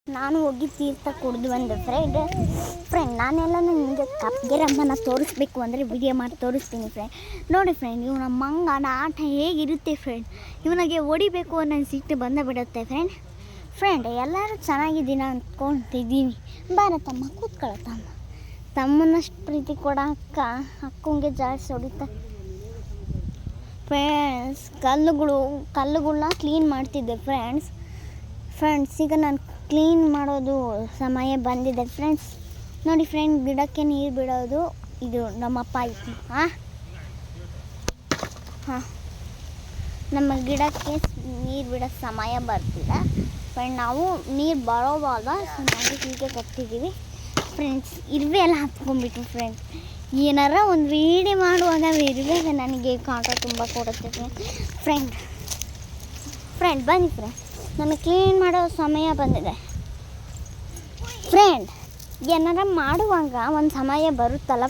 ನಾನು ಹೋಗಿ ತೀರ್ಥ ಕುಡಿದು ಬಂದೆ ಫ್ರೆಂಡ್ ನಾನೆಲ್ಲ ನಿಮಗೆ ಕಪ್ಗೆರಮ್ಮನ ತೋರಿಸ್ಬೇಕು ಅಂದರೆ ವಿಡಿಯೋ ಮಾಡಿ ತೋರಿಸ್ತೀನಿ ನೋಡಿ ಫ್ರೆಂಡ್ ಇವನ ಮಂಗನ ಆಟ ಹೇಗಿರುತ್ತೆ ಇವನಿಗೆ ಹೊಡಿಬೇಕು ಅನ್ನೋ ಸಿಟ್ಟು ಬಿಡುತ್ತೆ ಫ್ರೆಂಡ್ ಎಲ್ಲರೂ ಚೆನ್ನಾಗಿದ್ದೀನ ಅಂದ್ಕೊತಿದ್ದೀನಿ. ಬಾರತ್ತಮ್ಮ ಕೂತ್ಕೊಳ್ಳತ್ತಮ್ಮ. ತಮ್ಮನಷ್ಟು ಪ್ರೀತಿ ಕೊಡ ಅಕ್ಕಂಗೆ ಜಾಸ್ತಿ ಹೊಡಿತಾ ಕಲ್ಲುಗಳನ್ನ ಕ್ಲೀನ್ ಮಾಡ್ತಿದ್ದೆ ಫ್ರೆಂಡ್ಸ್ ಈಗ ನಾನು ಕ್ಲೀನ್ ಮಾಡೋದು ಸಮಯ ಬಂದಿದೆ ನೋಡಿ ಗಿಡಕ್ಕೆ ನೀರು ಬಿಡೋದು ಇದು ನಮ್ಮಪ್ಪ ಆಯಿತು. ನಮ್ಮ ಗಿಡಕ್ಕೆ ನೀರು ಬಿಡೋ ಸಮಯ ಬರ್ತಿದೆ ನಾವು ನೀರು ಬರೋವಾಗ ನಾವು ಹೀಗೆ ಕಟ್ಟಿದ್ದೀವಿ ಇರುವೆ ಎಲ್ಲ ಹತ್ಕೊಂಡ್ಬಿಟ್ಟು ಏನಾರ ಒಂದು ವೀಡಿಯೋ ಮಾಡುವಾಗ ಇರುವೆ ನನಗೆ ಕಾಟ ತುಂಬ ಕೊಡುತ್ತೆ ಫ್ರೆಂಡ್ ಬನ್ನಿ ನನಗೆ ಕ್ಲೀನ್ ಮಾಡೋ ಸಮಯ ಬಂದಿದೆ ಏನಾರ ಮಾಡುವಾಗ ಒಂದು ಸಮಯ ಬರುತ್ತಲ್ಲ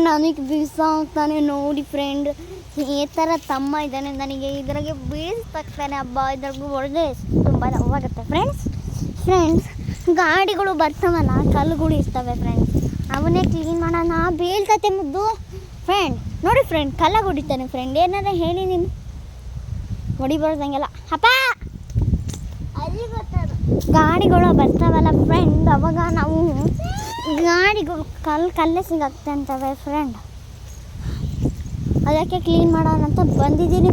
ನನಗೆ ದಿವಸ ಆಗ್ತಾನೆ ನೋಡಿ ಈ ಥರ ತಮ್ಮ ಇದ್ದಾನೆ ನನಗೆ ಇದ್ರಾಗೆ ಬೀಳಿಸ್ತಾನೆ ಇದ್ರಾಗೂ ಹೊಡೆದ್ರೆ ತುಂಬ ನೋವಾಗುತ್ತೆ ಫ್ರೆಂಡ್ಸ್ ಗಾಡಿಗಳು ಬರ್ತಾವಲ್ಲ ಕಲ್ಲುಗಳು ಇರ್ತವೆ ಅವನ್ನೇ ಕ್ಲೀನ್ ಮಾಡೋಣ ಬೀಳ್ತತೆ ಮುದ್ದು ನೋಡಿ ಕಲ್ಲ ಹೊಡಿತಾನೆ ಏನಾರ ಹೇಳಿ ನೀನು ಹೊಡಿಬಾರ್ದಂಗೆಲ್ಲ ಅಪ್ಪ ಅಲ್ಲಿ ಬರ್ತಾರೆ ಗಾಡಿಗಳು ಬರ್ತಾವಲ್ಲ ಅವಾಗ ನಾವು ಗಾಡಿಗಳು ಕಲ್ಲೇ ಸಿಗಾಕ್ತೆ ಅಂತವೆ ಅದಕ್ಕೆ ಕ್ಲೀನ್ ಮಾಡೋಣ ಅಂತ ಬಂದಿದ್ದೀನಿ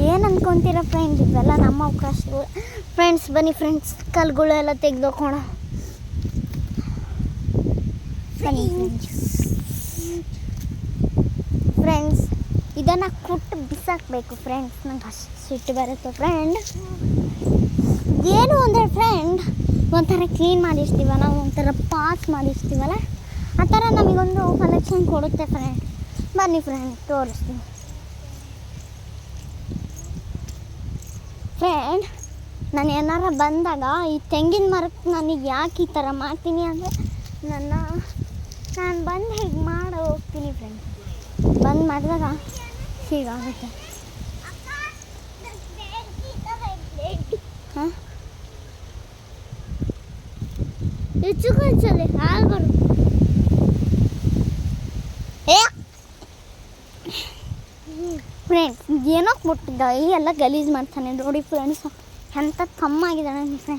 ಏನು ಅಂದ್ಕೊತೀರ ಇವೆಲ್ಲ ನಮ್ಮ ಅವಕಾಶಗಳು ಬನ್ನಿ ಕಲ್ಲುಗಳೆಲ್ಲ ತೆಗೆದೋಕೋಣ ಇದನ್ನು ಕುಟ್ಟು ಬಿಸಾಕಬೇಕು ನಂಗೆ ಅಷ್ಟು ಸಿಟ್ಟು ಬರುತ್ತೆ ಏನು ಅಂದರೆ ಒಂಥರ ಕ್ಲೀನ್ ಮಾಡಿರ್ತೀವಲ್ಲ ಒಂಥರ ಪಾಸ್ ಮಾಡಿರ್ತೀವಲ್ಲ ಆ ಥರ ನಮಗೊಂದು ಕಲೆಕ್ಷನ್ ಕೊಡುತ್ತೆ ಬನ್ನಿ ತೋರಿಸ್ತೀನಿ ನಾನು ಏನಾರ ಬಂದಾಗ ಈ ತೆಂಗಿನ ಮರಕ್ಕೆ ನನಗೆ ಯಾಕೆ ಈ ಥರ ಮಾಡ್ತೀನಿ ಅಂದರೆ ನಾನು ಬಂದು ಹೀಗೆ ಮಾಡಿ ಹೋಗ್ತೀನಿ ಬಂದು ಮಾಡಿದಾಗ ಹೀಗಾಗುತ್ತೆ ಹೆಚ್ಚು ಕಳ್ಸಲ್ಲಿ ಹಾಲು ಬರು ಏನಕ್ಕೆ ಮುಟ್ಟಿದ್ದ ಎಲ್ಲ ಗಲೀಜು ಮಾಡ್ತಾನೆ ನೋಡಿ ಎಂಥ ತಮ್ಮ ಆಗಿದ್ದಾನೆ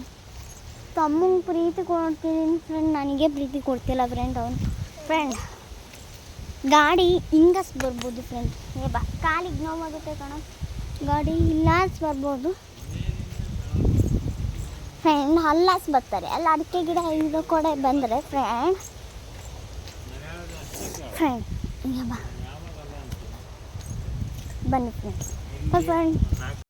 ತಮ್ಮಂಗೆ ಪ್ರೀತಿ ಕೊಡ್ತಿದ್ದೀನಿ ನನಗೆ ಪ್ರೀತಿ ಕೊಡ್ತಿಲ್ಲ ಅವನು ಗಾಡಿ ಹಿಂಗಸ್ ಬರ್ಬೋದು ಬಾ ಕಾಲಿಗೆ ನೋವಾಗುತ್ತೆ ಗಾಡಿ ಇಲ್ಲಾಸ್ ಬರ್ಬೋದು ಹಲ್ಲಾಸ್ ಬರ್ತಾರೆ ಅಲ್ಲ ಅಡಿಕೆ ಗಿಡ ಇದು ಕೂಡ ಬಂದರೆ ಬಾ ಬನ್ನಿ ಫ್ರೆಂಡ್